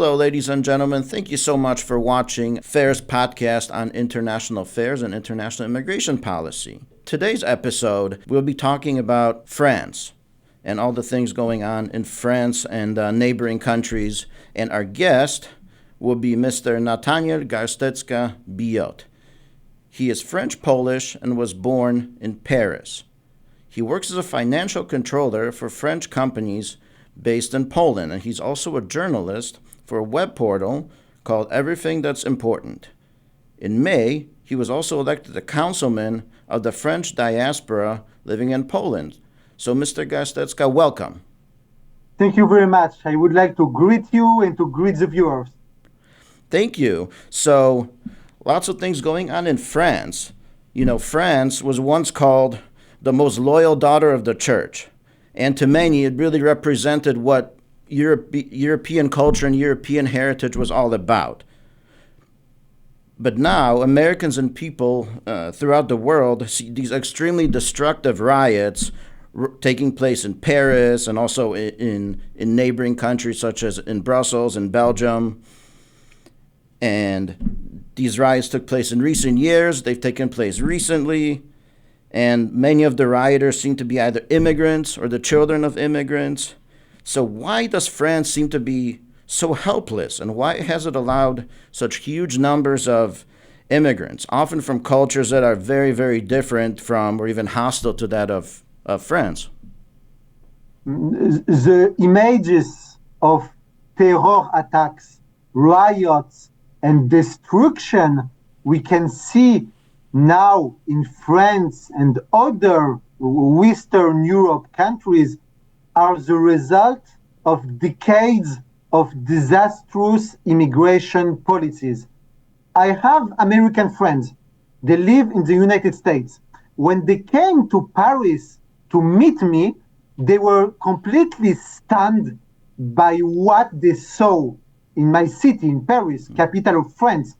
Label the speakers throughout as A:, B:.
A: Hello, ladies and gentlemen. Thank you so much for watching FAIR's podcast on international affairs and international immigration policy. Today's episode, we'll be talking about France and all the things going on in France and neighboring countries. And our guest will be Mr. Nathaniel Garstecka. He is French-Polish and was born in Paris. He works as a financial controller for French companies based in Poland, and he's also a journalist for a web portal called Everything That's Important. In May, he was also elected a councilman of the French diaspora living in Poland. So, Mr. Garstecka, welcome.
B: Thank you very much. I would like to greet you and to greet the viewers.
A: Thank you. So, lots of things going on in France. You know, France was once called the most loyal daughter of the church. And to many, it really represented what European culture and European heritage was all about. But now, Americans and people throughout the world see these extremely destructive riots taking place in Paris and also in neighboring countries such as in Brussels and Belgium. And these riots took place in recent years. They've taken place recently. And many of the rioters seem to be either immigrants or the children of immigrants. So why does France seem to be so helpless? And why has it allowed such huge numbers of immigrants, often from cultures that are very, very different from or even hostile to that of France?
B: The images of terror attacks, riots, and destruction we can see now in France and other Western Europe countries are the result of decades of disastrous immigration policies. I have American friends. They live in the United States. When they came to Paris to meet me, they were completely stunned by what they saw in my city, in Paris, capital of France.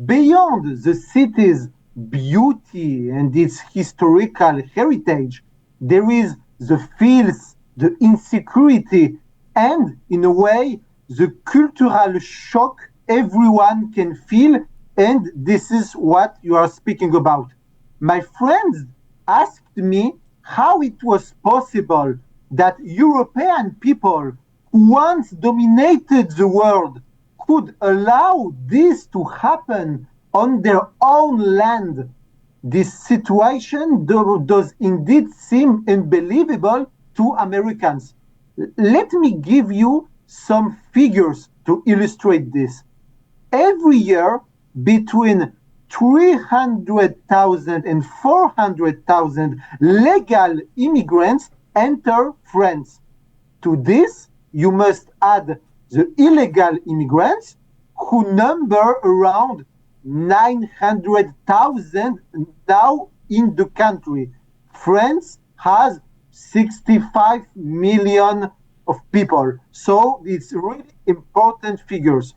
B: Beyond the city's beauty and its historical heritage, there is the filth, the insecurity, and in a way, the cultural shock everyone can feel, and this is what you are speaking about. My friends asked me how it was possible that European people who once dominated the world could allow this to happen on their own land. This situation does indeed seem unbelievable to Americans. Let me give you some figures to illustrate this. Every year, between 300,000 and 400,000 legal immigrants enter France. To this, you must add the illegal immigrants, who number around 900,000 now in the country. France has 65 million of people. So it's really important figures.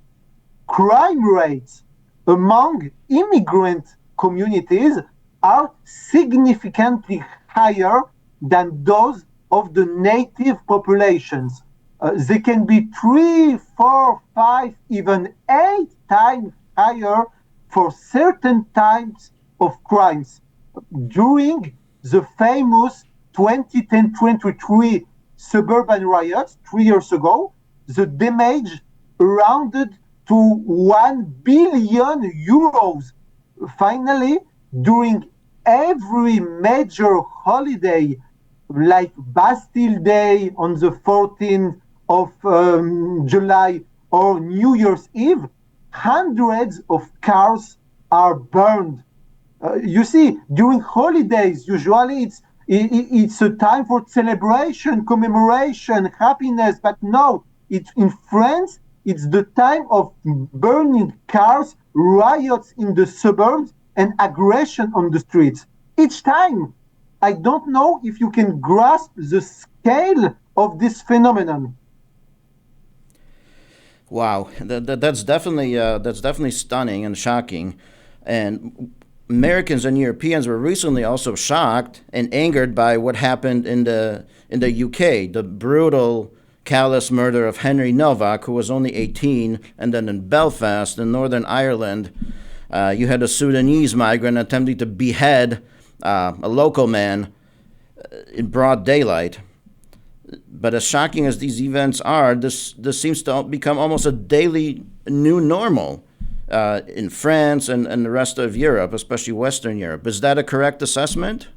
B: Crime rates among immigrant communities are significantly higher than those of the native populations. They can be 3, 4, 5, even 8 times higher for certain types of crimes. During the famous 2010-23 suburban riots 3 years ago, the damage rounded to 1 billion euros. Finally, during every major holiday, like Bastille Day on the 14th of July or New Year's Eve, hundreds of cars are burned. You see, during holidays, usually it's a time for celebration, commemoration, happiness. But no, in France, it's the time of burning cars, riots in the suburbs, and aggression on the streets. Each time, I don't know if you can grasp the scale of this phenomenon.
A: Wow, that's definitely stunning and shocking. And Americans and Europeans were recently also shocked and angered by what happened in the UK, the brutal callous murder of Henry Novak, who was only 18, and then in Belfast, in Northern Ireland, you had a Sudanese migrant attempting to behead a local man in broad daylight. But as shocking as these events are, this seems to become almost a daily new normal in France and the rest of Europe, especially Western Europe. Is that a correct assessment?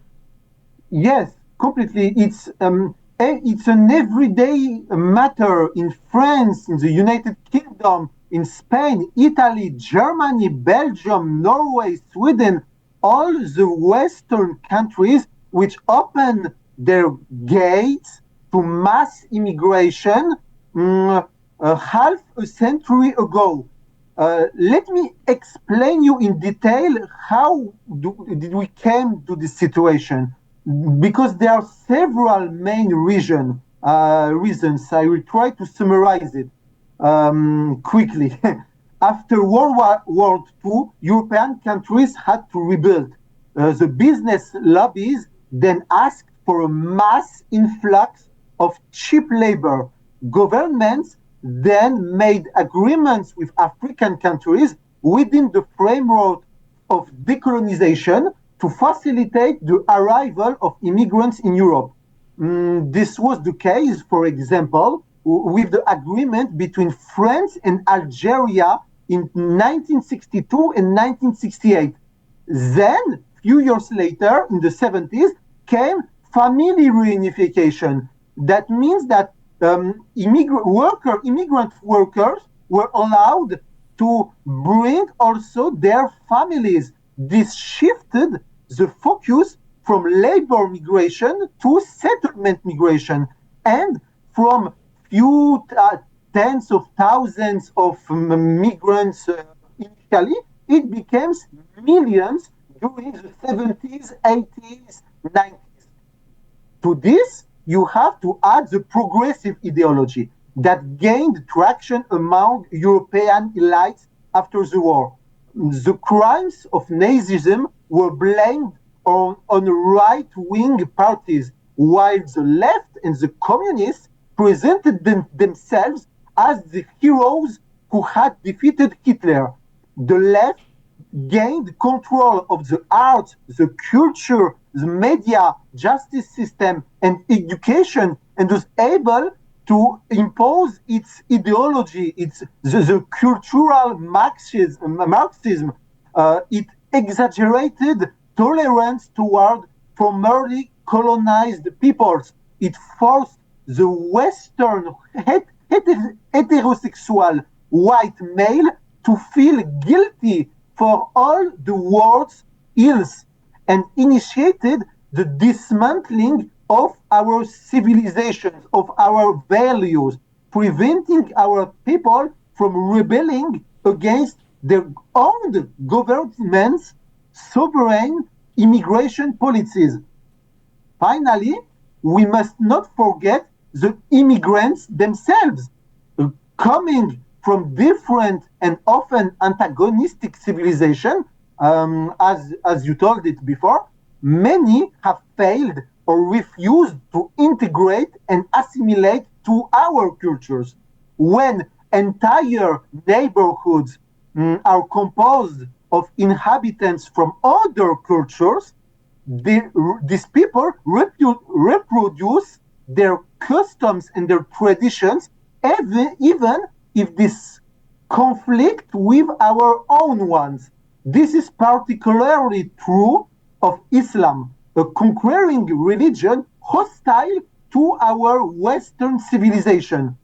B: Yes, completely. It's an everyday matter in France, in the United Kingdom, in Spain, Italy, Germany, Belgium, Norway, Sweden, all the Western countries which open their gates to mass immigration half a century ago. Let me explain you in detail how did we came to this situation, because there are several main reasons. I will try to summarize it quickly. After World War II, European countries had to rebuild. The business lobbies then asked for a mass influx of cheap labor. Governments then made agreements with African countries within the framework of decolonization to facilitate the arrival of immigrants in Europe. This was the case, for example, with the agreement between France and Algeria in 1962 and 1968. Then, few years later, in the 70s, came family reunification. That means that immigrant workers were allowed to bring also their families. This shifted the focus from labor migration to settlement migration, and from few tens of thousands of migrants initially, it became millions during the 70s, 80s, 90s. To this, you have to add the progressive ideology that gained traction among European elites after the war. The crimes of Nazism were blamed on right-wing parties, while the left and the communists presented themselves as the heroes who had defeated Hitler. The left gained control of the arts, the culture, the media, justice system, and education, and was able to impose its ideology, the cultural Marxism. It exaggerated tolerance toward formerly colonized peoples. It forced the Western heterosexual white male to feel guilty for all the world's ills, and initiated the dismantling of our civilizations, of our values, preventing our people from rebelling against their own government's sovereign immigration policies. Finally, we must not forget the immigrants themselves, coming from different and often antagonistic civilizations. As you told it before, many have failed or refused to integrate and assimilate to our cultures. When entire neighborhoods are composed of inhabitants from other cultures, these people reproduce their customs and their traditions, even if this conflict with our own ones. This is particularly true of Islam, a conquering religion hostile to our Western civilization.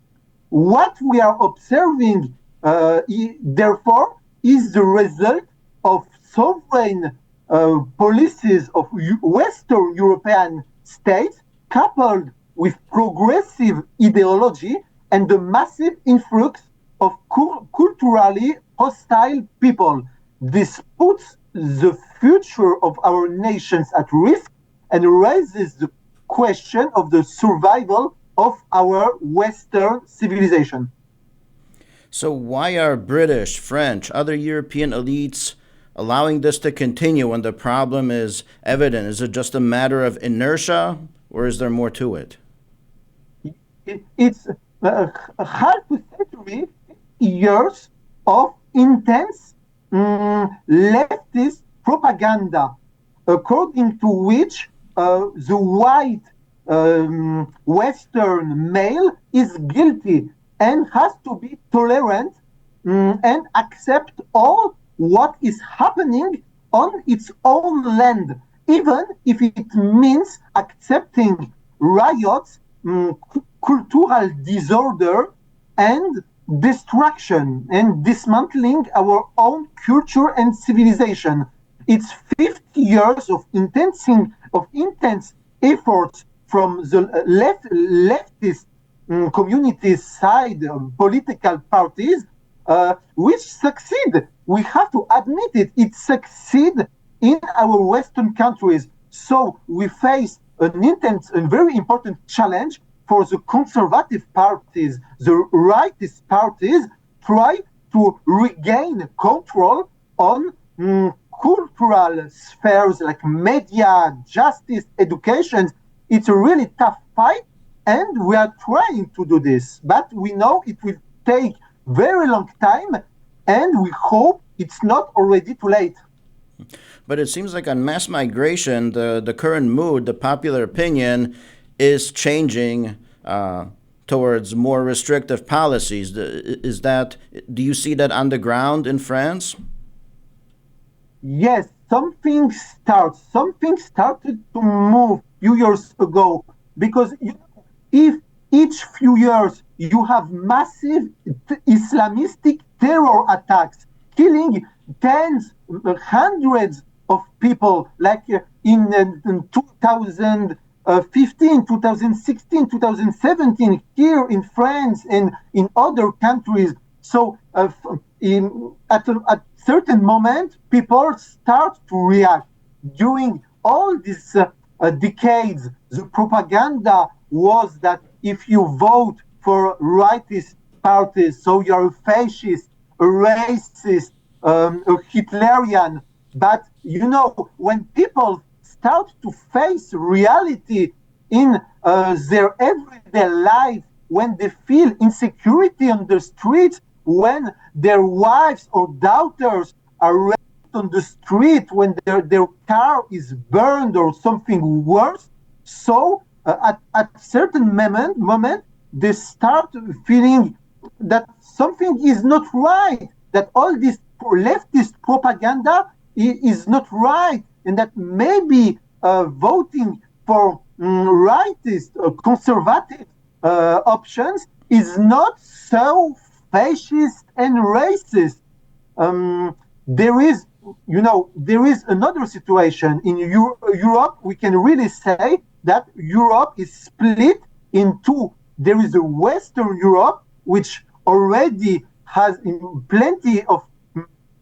B: What we are observing, therefore, is the result of sovereign policies of Western European states coupled with progressive ideology and the massive influx of culturally hostile people. This puts the future of our nations at risk and raises the question of the survival of our Western civilization.
A: So why are British, French, other European elites allowing this to continue when the problem is evident? Is it just a matter of inertia, or is there more to it?
B: It's half a century, years of intense leftist propaganda, according to which the white Western male is guilty and has to be tolerant and accept all what is happening on its own land, even if it means accepting riots, cultural disorder, and destruction and dismantling our own culture and civilization. It's 50 years of intense efforts from the leftist communities side political parties, which succeed. We have to admit it. It succeed in our Western countries. So we face an intense and very important challenge for the conservative parties, the rightist parties, try to regain control on cultural spheres like media, justice, education. It's a really tough fight, and we are trying to do this. But we know it will take very long time, and we hope it's not already too late.
A: But it seems like on mass migration, the current mood, the popular opinion, is changing towards more restrictive policies. Is that, do you see that on the ground in France?
B: Yes, something started to move few years ago, because if each few years you have massive Islamistic terror attacks, killing tens, hundreds of people, like in 2015, 2016, 2017, here in France and in other countries. So, at certain moment, people start to react. During all these decades, the propaganda was that if you vote for rightist parties, so you're a fascist, a racist, a Hitlerian. But when people start to face reality in their everyday life, when they feel insecurity on the streets, when their wives or daughters are raped on the street, when their car is burned or something worse. So at certain moment, they start feeling that something is not right, that all this leftist propaganda is not right, and that maybe voting for rightist, conservative options is not so fascist and racist. There is another situation in Europe. We can really say that Europe is split in two. There is a Western Europe, which already has in plenty of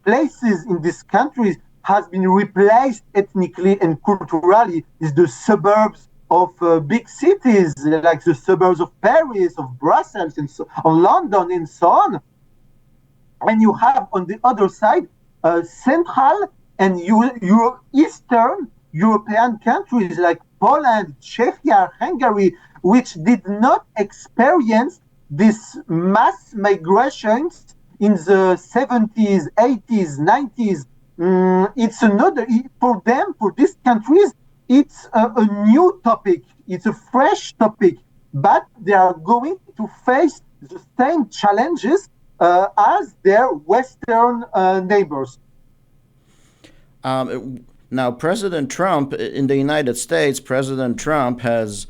B: places in these countries has been replaced ethnically and culturally. Is the suburbs of big cities, like the suburbs of Paris, of Brussels, and of London, and so on. And you have on the other side central and Eastern European countries like Poland, Czechia, Hungary, which did not experience this mass migrations in the 70s, 80s, 90s. It's another, for them, for these countries, it's a new topic, it's a fresh topic, but they are going to face the same challenges as their Western neighbors.
A: Now, President Trump in the United States, President Trump has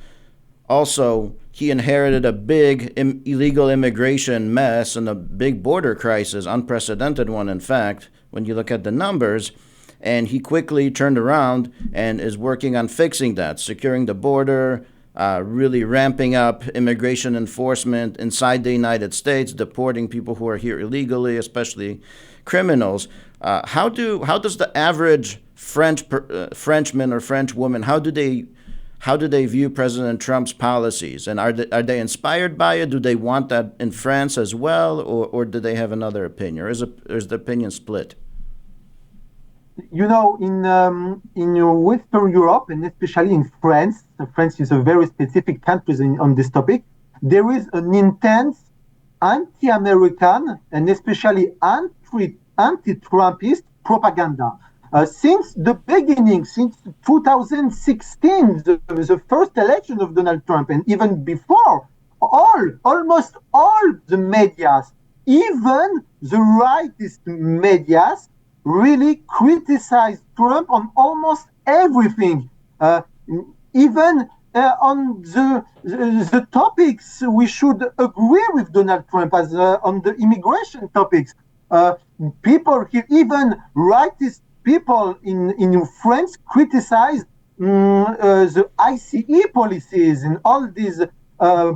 A: also, he inherited a big illegal immigration mess and a big border crisis, unprecedented one, in fact, when you look at the numbers. And he quickly turned around and is working on fixing that, securing the border, really ramping up immigration enforcement inside the United States, deporting people who are here illegally, especially criminals. How does the average Frenchman or French woman, how do they view President Trump's policies, and are they inspired by it? Do they want that in France as well, or do they have another opinion, or is the opinion split?
B: In Western Europe, and especially in France, France is a very specific country on this topic. there is an intense anti-American and especially anti-Trumpist propaganda. Since the beginning, since 2016, the first election of Donald Trump, and even before, almost all the medias, even the rightist medias, really criticize Trump on almost everything. Even on the topics we should agree with Donald Trump, as on the immigration topics. Uh, People here, even rightist people in France, criticize the ICE policies and all these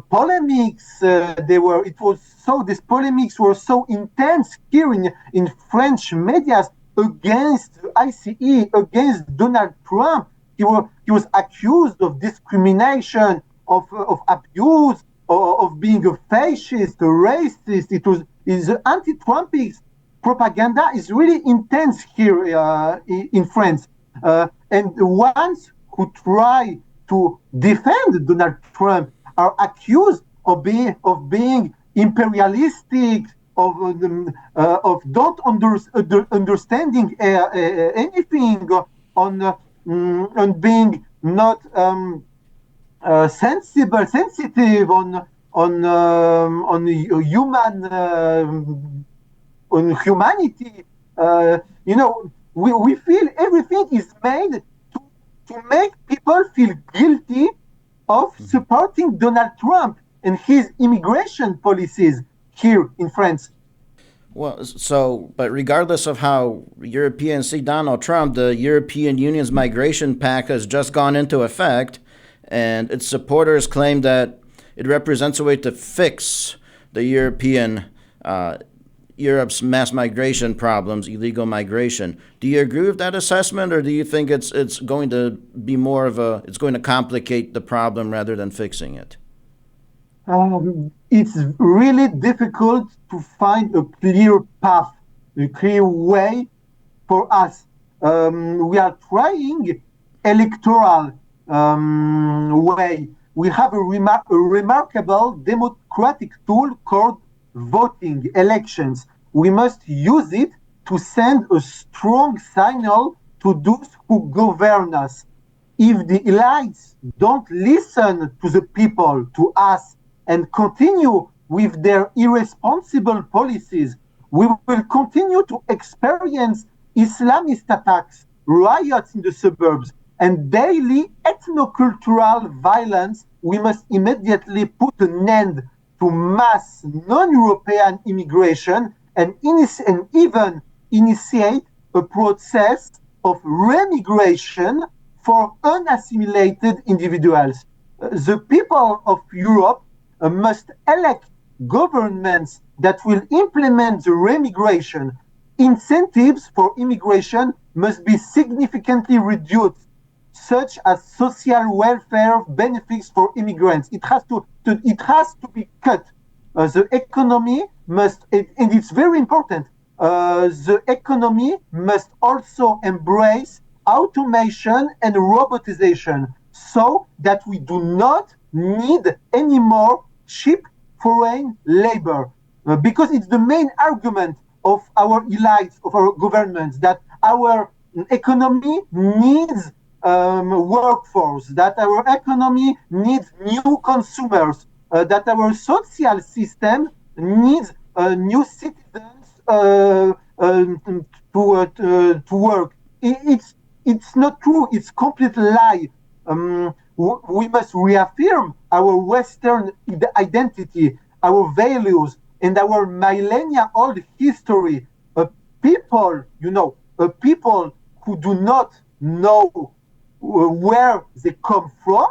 B: polemics. These polemics were so intense here in French medias against ICE, against Donald Trump. He was accused of discrimination, of abuse, of being a fascist, a racist. It was is anti-Trumpist propaganda is really intense here in France. And the ones who try to defend Donald Trump are accused of being imperialistic, of don't understanding anything, on being not sensitive on human on humanity. We feel everything is made to make people feel guilty of supporting Donald Trump and his immigration policies here in France.
A: Well, but regardless of how Europeans see Donald Trump, the European Union's migration pact has just gone into effect, and its supporters claim that it represents a way to fix the Europe's mass migration problems, illegal migration. Do you agree with that assessment, or do you think it's going to be it's going to complicate the problem rather than fixing it?
B: It's really difficult to find a clear path, a clear way for us. We are trying electoral way. We have a remarkable democratic tool called voting, elections. We must use it to send a strong signal to those who govern us. If the elites don't listen to the people, to us, and continue with their irresponsible policies, we will continue to experience Islamist attacks, riots in the suburbs, and daily ethnocultural violence. We must immediately put an end to mass non-European immigration and even initiate a process of remigration for unassimilated individuals. The people of Europe must elect governments that will implement the remigration. Incentives for immigration must be significantly reduced, such as social welfare benefits for immigrants. It has to be cut. The economy must, and it's very important. The economy must also embrace automation and robotization, so that we do not need any more cheap foreign labor, because it's the main argument of our elites, of our governments, that our economy needs workforce, that our economy needs new consumers, that our social system needs new citizens to work. It's not true. It's complete lie. We must reaffirm our Western identity, our values, and our millennia-old history. People, people who do not know where they come from,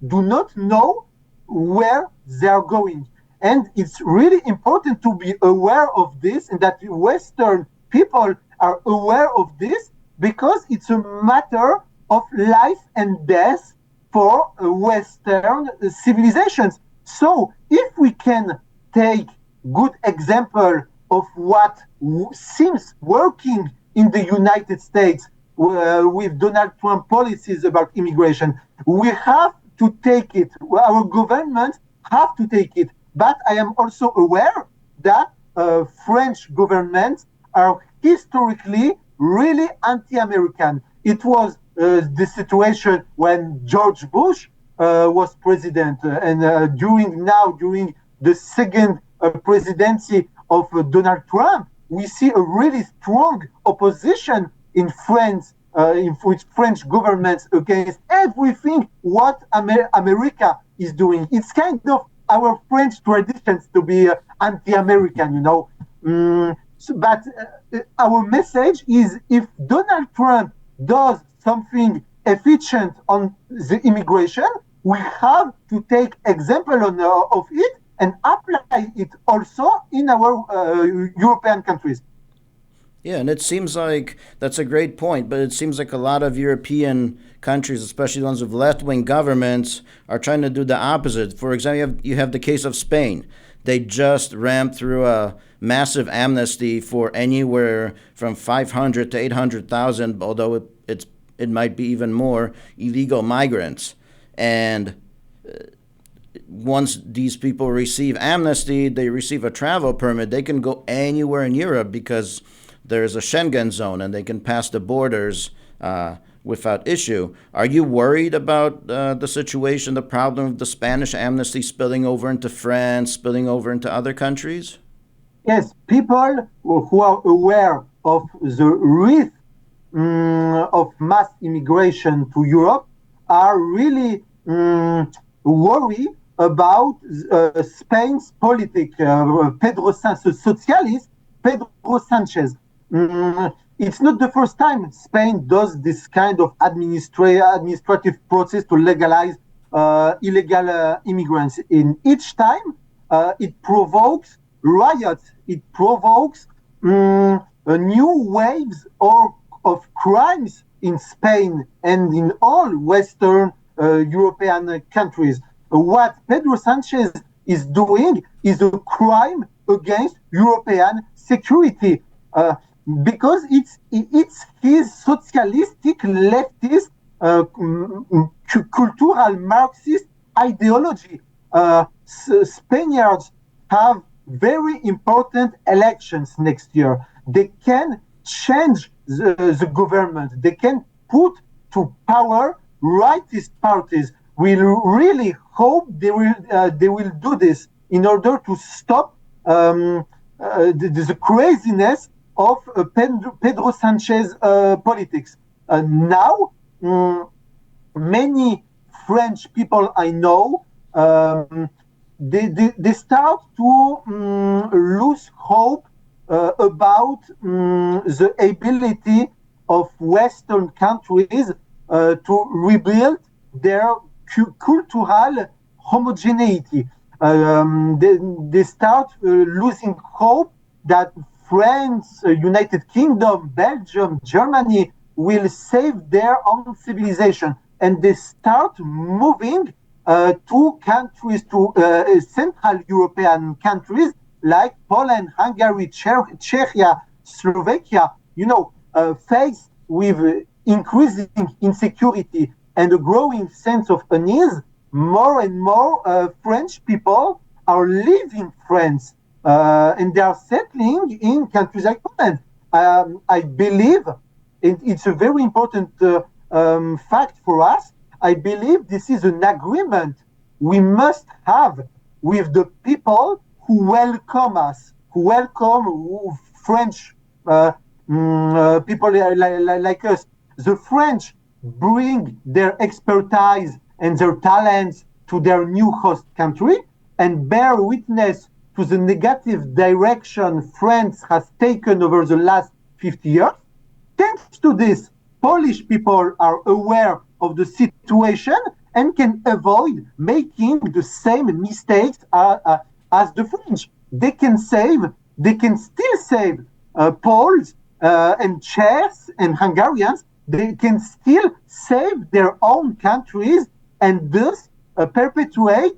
B: do not know where they are going. And it's really important to be aware of this, and that Western people are aware of this, because it's a matter of life and death for Western civilizations. So if we can take good example of what seems working in the United States with Donald Trump policies about immigration, we have to take it. Our government have to take it. But I am also aware that French governments are historically really anti-American. It was the situation when George Bush was president, and during the second presidency of Donald Trump, we see a really strong opposition in France, with French governments against everything what America is doing. It's kind of our French traditions to be anti-American, you know. But our message is, if Donald Trump does something efficient on the immigration, we have to take example of it and apply it also in our European countries.
A: Yeah, and it seems like that's a great point, but it seems like a lot of European countries, especially the ones with left wing governments, are trying to do the opposite. For example, you have the case of Spain. They just rammed through a massive amnesty for anywhere from 500 to 800,000, although it might be even more, illegal migrants. And once these people receive amnesty, they receive a travel permit, they can go anywhere in Europe because there's a Schengen zone and they can pass the borders without issue. Are you worried about the situation, the problem of the Spanish amnesty spilling over into France, spilling over into other countries?
B: Yes, people who are aware of the risk of mass immigration to Europe are really worried about Spain's politic, Pedro Sánchez, socialist Pedro Sanchez. It's not the first time Spain does this kind of administrative process to legalize illegal immigrants. In each time, it provokes riots, it provokes new waves of crimes in Spain and in all Western European countries. What Pedro Sanchez is doing is a crime against European security, because it's his socialistic, leftist, cultural Marxist ideology. Spaniards have very important elections next year. They can change the government. They can put to power rightist parties. We really hope they will do this in order to stop the craziness of Pedro Sanchez politics. Now, many French people I know, they start to lose hope about the ability of Western countries to rebuild their cultural homogeneity. They start losing hope that France, United Kingdom, Belgium, Germany will save their own civilization, and they start moving to countries, to Central European countries like Poland, Hungary, Czechia, Slovakia. Faced with increasing insecurity and a growing sense of unease, more and more French people are leaving France and they are settling in countries like Poland. I believe it's a very important fact for us. I believe this is an agreement we must have with the people who welcome us, who welcome French people like us. The French bring their expertise and their talents to their new host country and bear witness to the negative direction France has taken over the last 50 years. Thanks to this, Polish people are aware of the situation and can avoid making the same mistakes as the French. They can still save Poles and Czechs and Hungarians. They can still save their own countries and thus perpetuate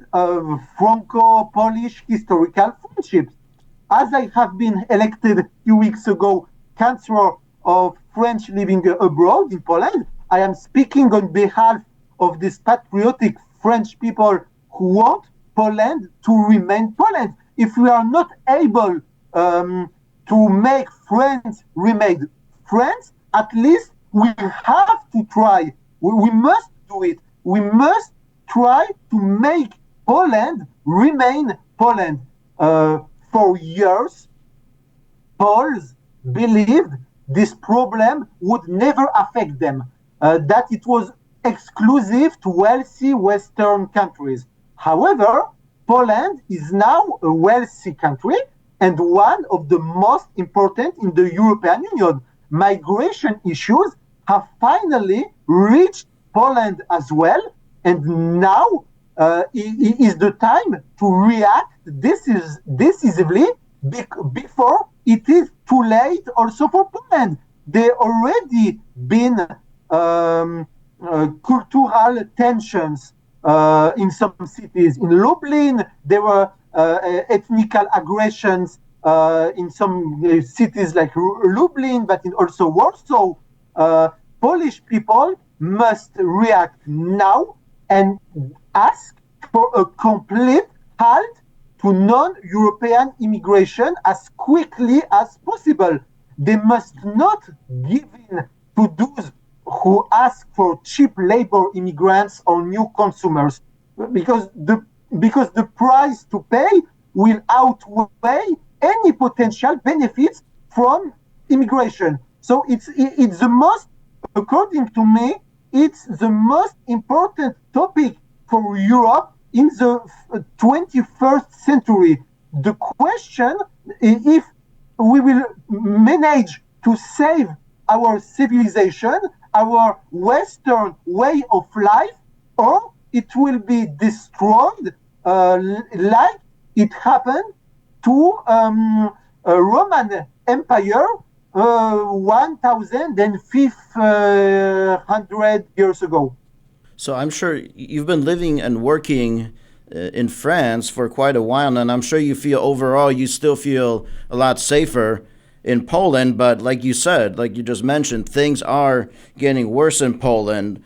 B: Franco-Polish historical friendships. As I have been elected a few weeks ago Chancellor of French living abroad in Poland, I am speaking on behalf of these patriotic French people who want Poland to remain Poland. If we are not able to make France remain France, at least we have to try. We must do it. We must try to make Poland remain Poland. For years, Poles believed this problem would never affect them, that it was exclusive to wealthy Western countries. However, Poland is now a wealthy country and one of the most important in the European Union. Migration issues have finally reached Poland as well, and now is the time to react decisively before it is too late also for Poland. There already been cultural tensions in some cities. In Lublin, there were ethnical aggressions in some cities like Lublin, but in also Warsaw. Polish people must react now and ask for a complete halt to non-European immigration as quickly as possible. They must not give in to those who ask for cheap labor immigrants or new consumers, because the price to pay will outweigh any potential benefits from immigration. So it's the most, according to me, it's the most important topic for Europe in the 21st century. The question is if we will manage to save our civilization, our Western way of life, or it will be destroyed like it happened to Roman Empire 1,500 years ago.
A: So I'm sure you've been living and working in France for quite a while, and I'm sure you feel overall you still feel a lot safer in Poland. But like you said, like you just mentioned, things are getting worse in Poland.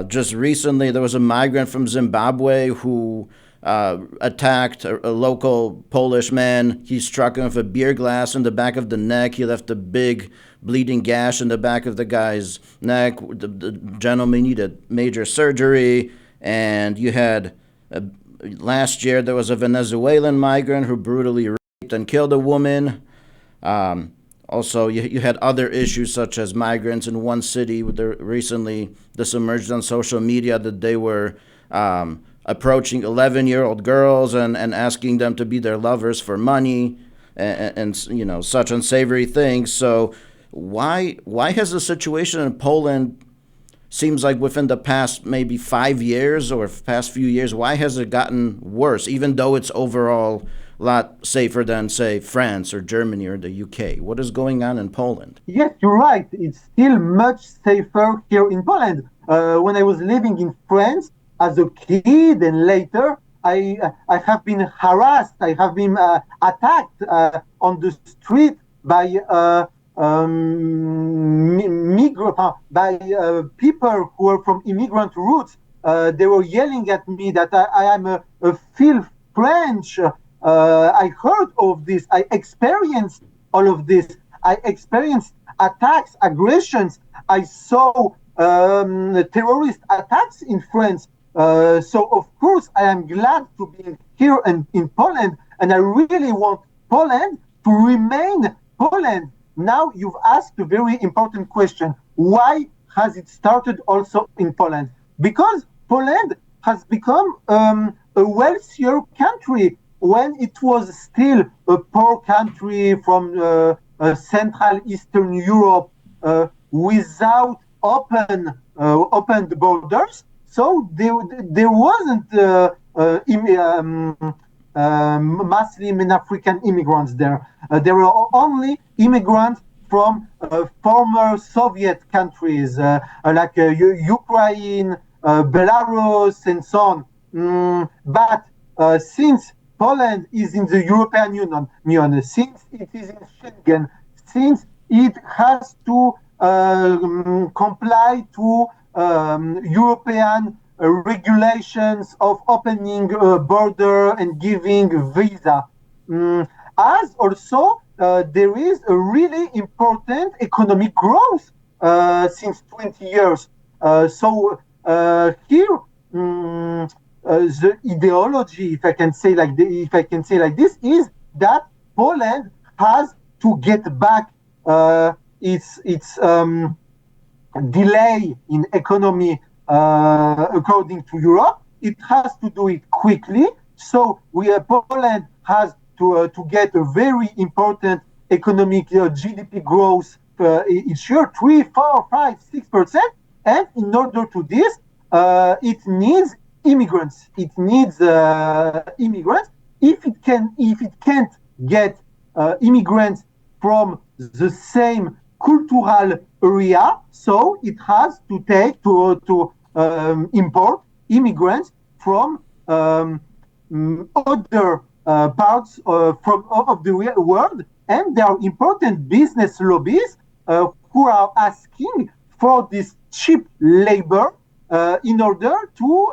A: Just recently, there was a migrant from Zimbabwe who attacked a local Polish man. He struck him with a beer glass in the back of the neck. He left a big bleeding gash in the back of the guy's neck. The gentleman needed major surgery. And you had, last year, there was a Venezuelan migrant who brutally raped and killed a woman. Also, you had other issues such as migrants in one city. Recently, this emerged on social media that they were approaching 11-year-old girls and asking them to be their lovers for money and you know, such unsavory things. So why has the situation in Poland, seems like within the past maybe 5 years or past few years, why has it gotten worse, even though it's overall a lot safer than, say, France or Germany or the UK? What is going on in Poland?
B: Yes, you're right. It's still much safer here in Poland. When I was living in France as a kid and later, I have been harassed. I have been attacked on the street by people who are from immigrant roots. They were yelling at me that I am a filth French. I heard of this. I experienced all of this. I experienced attacks, aggressions. I saw terrorist attacks in France. So, of course, I am glad to be here and in Poland, and I really want Poland to remain Poland. Now, you've asked a very important question. Why has it started also in Poland? Because Poland has become a wealthier country when it was still a poor country from Central Eastern Europe without opened borders. So there wasn't Muslim and African immigrants there. There were only immigrants from former Soviet countries like Ukraine, Belarus, and so on. But since Poland is in the European Union, since it is in Schengen, since it has to comply to European regulations of opening border and giving visa. As also there is a really important economic growth since 20 years. Here, the ideology, if I can say like this, is that Poland has to get back its delay in economy according to Europe. It has to do it quickly. So Poland has to get a very important economic GDP growth each year, 3, 4, 5, 6%. And in order to this, it needs immigrants. It needs immigrants. If it can't get immigrants from the same cultural area, so it has to import immigrants from other parts of the world, and there are important business lobbies who are asking for this cheap labor in order to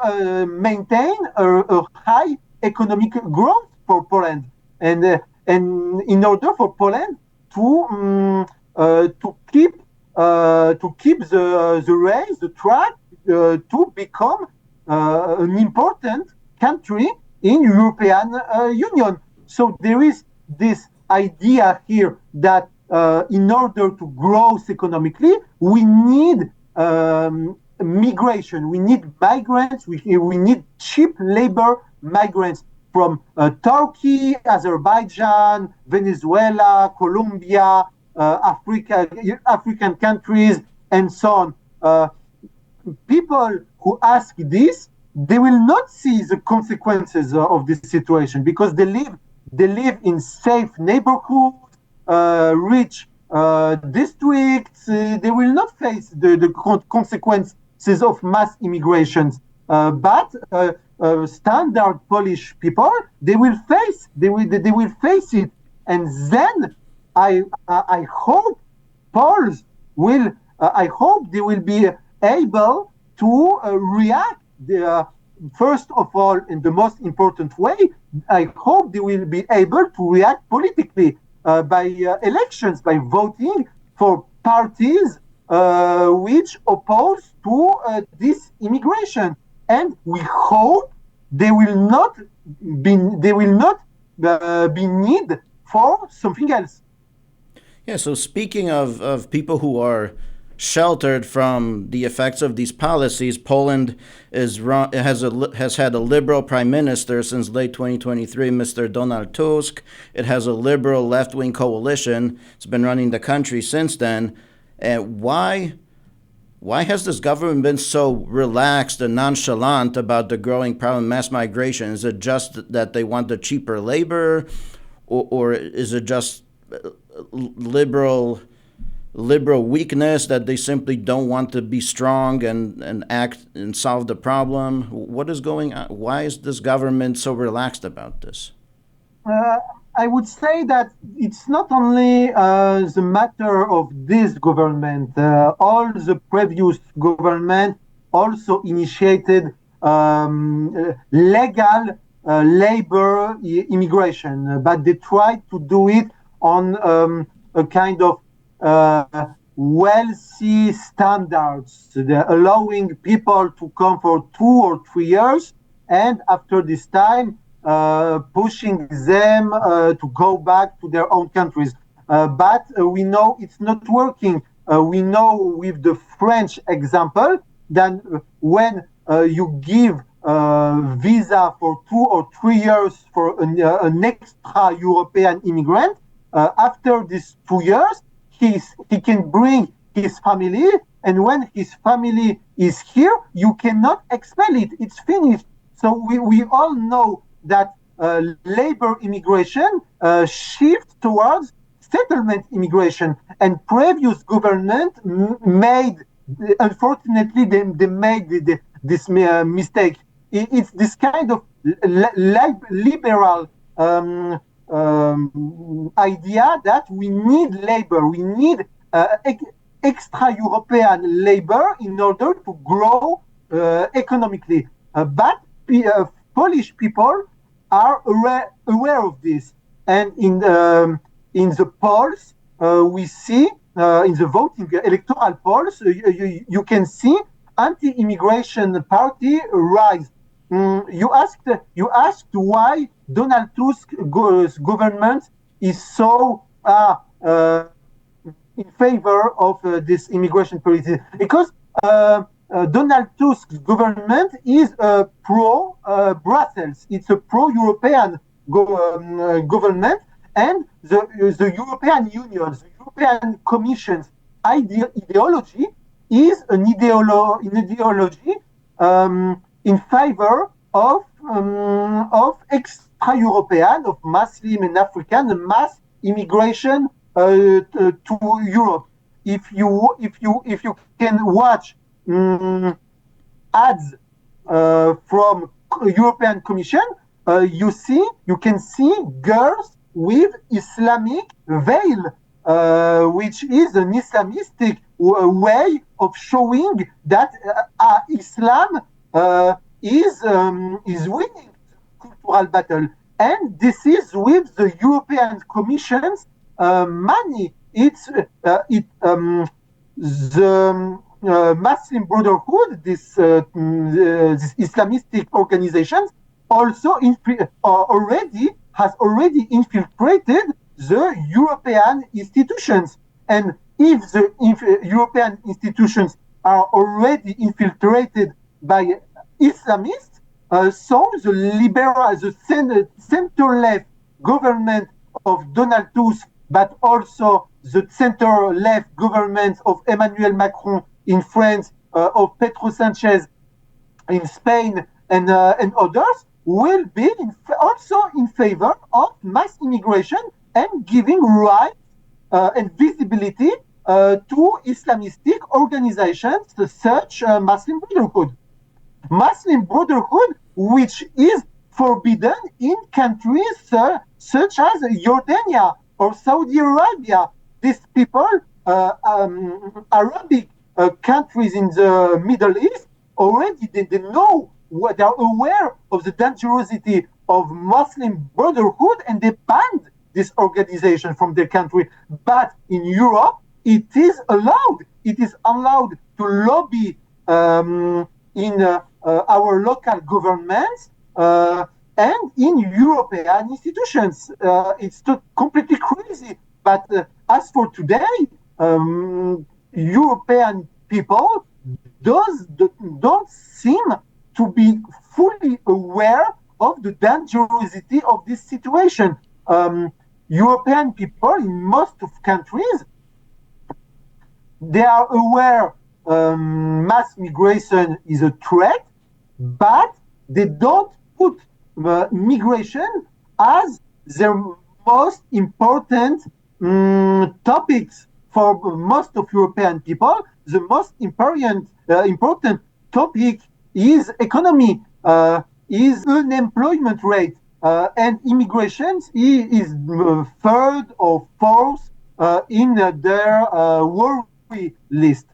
B: maintain a high economic growth for Poland, and in order for Poland to keep the race, the track, to become an important country in European Union. So there is this idea here that in order to grow economically, we need migration, we need migrants, we need cheap labor migrants from Turkey, Azerbaijan, Venezuela, Colombia, African countries, and so on. People who ask this, they will not see the consequences of this situation because they live in safe neighborhoods, rich districts. They will not face the consequences of mass immigrations. But standard Polish people, they will face it, and then I hope Poles will. I hope they will be able to react. First of all, in the most important way, I hope they will be able to react politically by elections, by voting for parties which oppose to this immigration, and we hope they will not be need for something else.
A: Yeah, so speaking of people who are sheltered from the effects of these policies, Poland has had a liberal prime minister since late 2023, Mr. Donald Tusk. It has a liberal left-wing coalition. It's been running the country since then. And why has this government been so relaxed and nonchalant about the growing problem of mass migration? Is it just that they want the cheaper labor, or is it just liberal weakness that they simply don't want to be strong and act and solve the problem? What is going on? Why is this government so relaxed about this?
B: I would say that it's not only the matter of this government. All the previous government also initiated legal labor immigration, but they tried to do it on a kind of wealthy standards, allowing people to come for 2 or 3 years, and after this time, pushing them to go back to their own countries. But we know it's not working. We know with the French example that when you give visa for 2 or 3 years for an extra European immigrant, after these 2 years, he can bring his family, and when his family is here, you cannot expel it. It's finished. So we all know that labor immigration shifts towards settlement immigration, and previous government made, unfortunately, they made this mistake. It's this kind of liberal idea that we need labor, we need extra European labor in order to grow economically. But Polish people are aware of this, and in the polls we see in the voting electoral polls you can see anti-immigration party rise. You asked why Donald Tusk's government is so in favor of this immigration policy, because Donald Tusk's government is pro Brussels. It's a pro European government, and the European Union, the European Commission's ideology is an ideology in favor of extra-European, of Muslim and African mass immigration to Europe. If you can watch ads from European Commission, you can see girls with Islamic veil, which is an Islamistic way of showing that Islam is winning the cultural battle, and this is with the European Commission's money. It's the Muslim Brotherhood, this Islamistic organizations, also has already infiltrated the European institutions. And if the European institutions are already infiltrated by Islamists, so the center-left government of Donald Tusk, but also the center-left government of Emmanuel Macron in France, of Pedro Sanchez in Spain, and others, will be also in favor of mass immigration and giving rights and visibility to Islamistic organizations such Muslim Brotherhood. Muslim Brotherhood, which is forbidden in countries such as Jordania or Saudi Arabia. These people, Arabic countries in the Middle East, already they know, they are aware of the dangerosity of Muslim Brotherhood, and they banned this organization from their country. But in Europe, it is allowed. It is allowed to lobby in our local governments and in European institutions. It's completely crazy. But as for today, European people don't seem to be fully aware of the dangerosity of this situation. European people in most of countries, they are aware mass migration is a threat, but they don't put migration as their most important topics for most of European people. The most important topic is economy, is unemployment rate, and immigration is third or fourth in their worry list,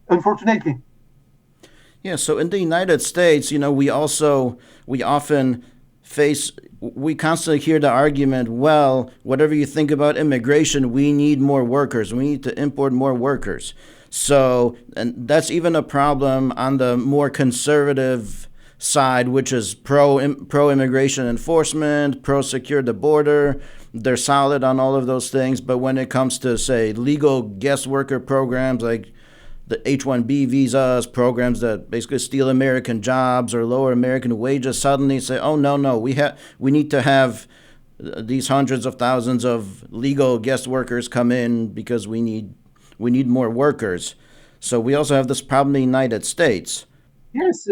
B: unfortunately.
A: Yeah, so in the United States, we often we constantly hear the argument, well, whatever you think about immigration, we need more workers. We need to import more workers. So, and that's even a problem on the more conservative side, which is pro-immigration enforcement, pro-secure the border. They're solid on all of those things. But when it comes to, say, legal guest worker programs like the H-1B visas, programs that basically steal American jobs or lower American wages, suddenly say, oh, no, we need to have these hundreds of thousands of legal guest workers come in because we need more workers. So we also have this problem in the United States.
B: Yes,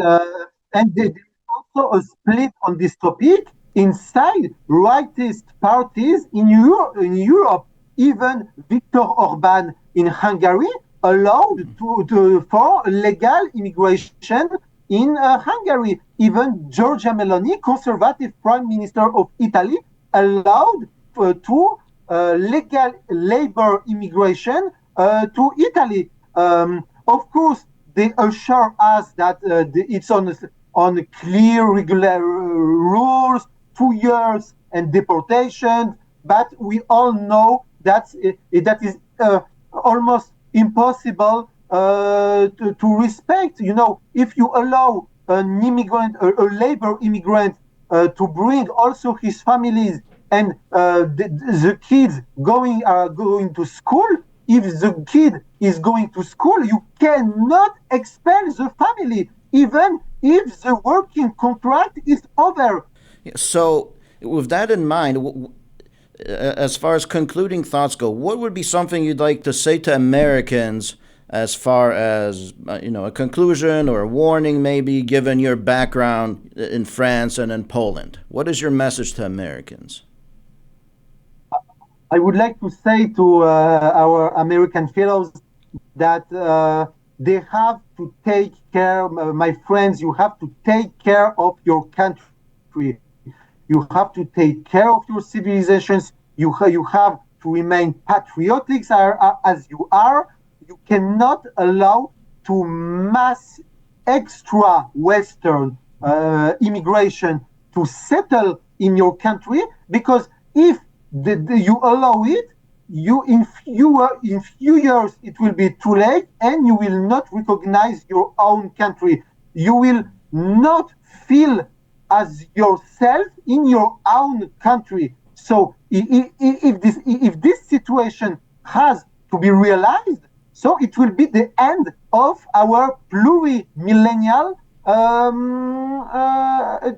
B: and there's also a split on this topic inside rightist parties in Europe. Even Viktor Orban in Hungary allowed for legal immigration in Hungary. Even Giorgia Meloni, conservative prime minister of Italy, allowed to legal labor immigration to Italy. Of course, they assure us that it's on clear, regular rules, 2 years and deportation. But we all know that is almost impossible to respect. If you allow an immigrant, a labor immigrant, to bring also his families and the kids going to school. If the kid is going to school, you cannot expel the family, even if the working contract is over.
A: So, with that in mind, as far as concluding thoughts go, what would be something you'd like to say to Americans as far as a conclusion or a warning, maybe given your background in France and in Poland? What is your message to Americans?
B: I would like to say to our American fellows that they have to take care, my friends, you have to take care of your country. You have to take care of your civilizations. You have to remain patriotic as you are. You cannot allow to mass extra Western immigration to settle in your country, because if you allow it, in few years it will be too late, and you will not recognize your own country. You will not feel as yourself in your own country. So if this situation has to be realized, so it will be the end of our pluri-millennial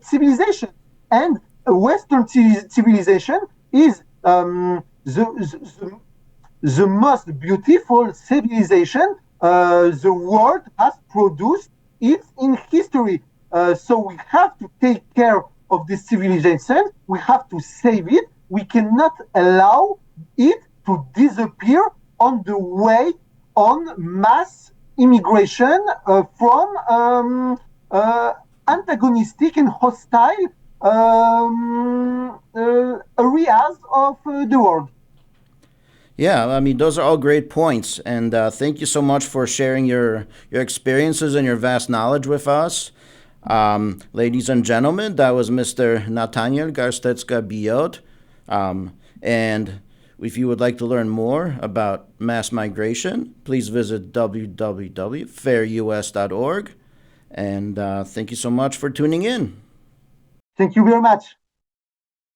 B: civilization. And Western civilization is the most beautiful civilization the world has produced it in history. So we have to take care of this civilization. We have to save it. We cannot allow it to disappear on the way on mass immigration from antagonistic and hostile areas of the world.
A: Yeah, I mean, those are all great points. And thank you so much for sharing your experiences and your vast knowledge with us. Ladies and gentlemen, that was Mr. Nathaniel Garstecka Biot. And if you would like to learn more about mass migration, please visit www.fairus.org. And thank you so much for tuning in.
B: Thank you very much.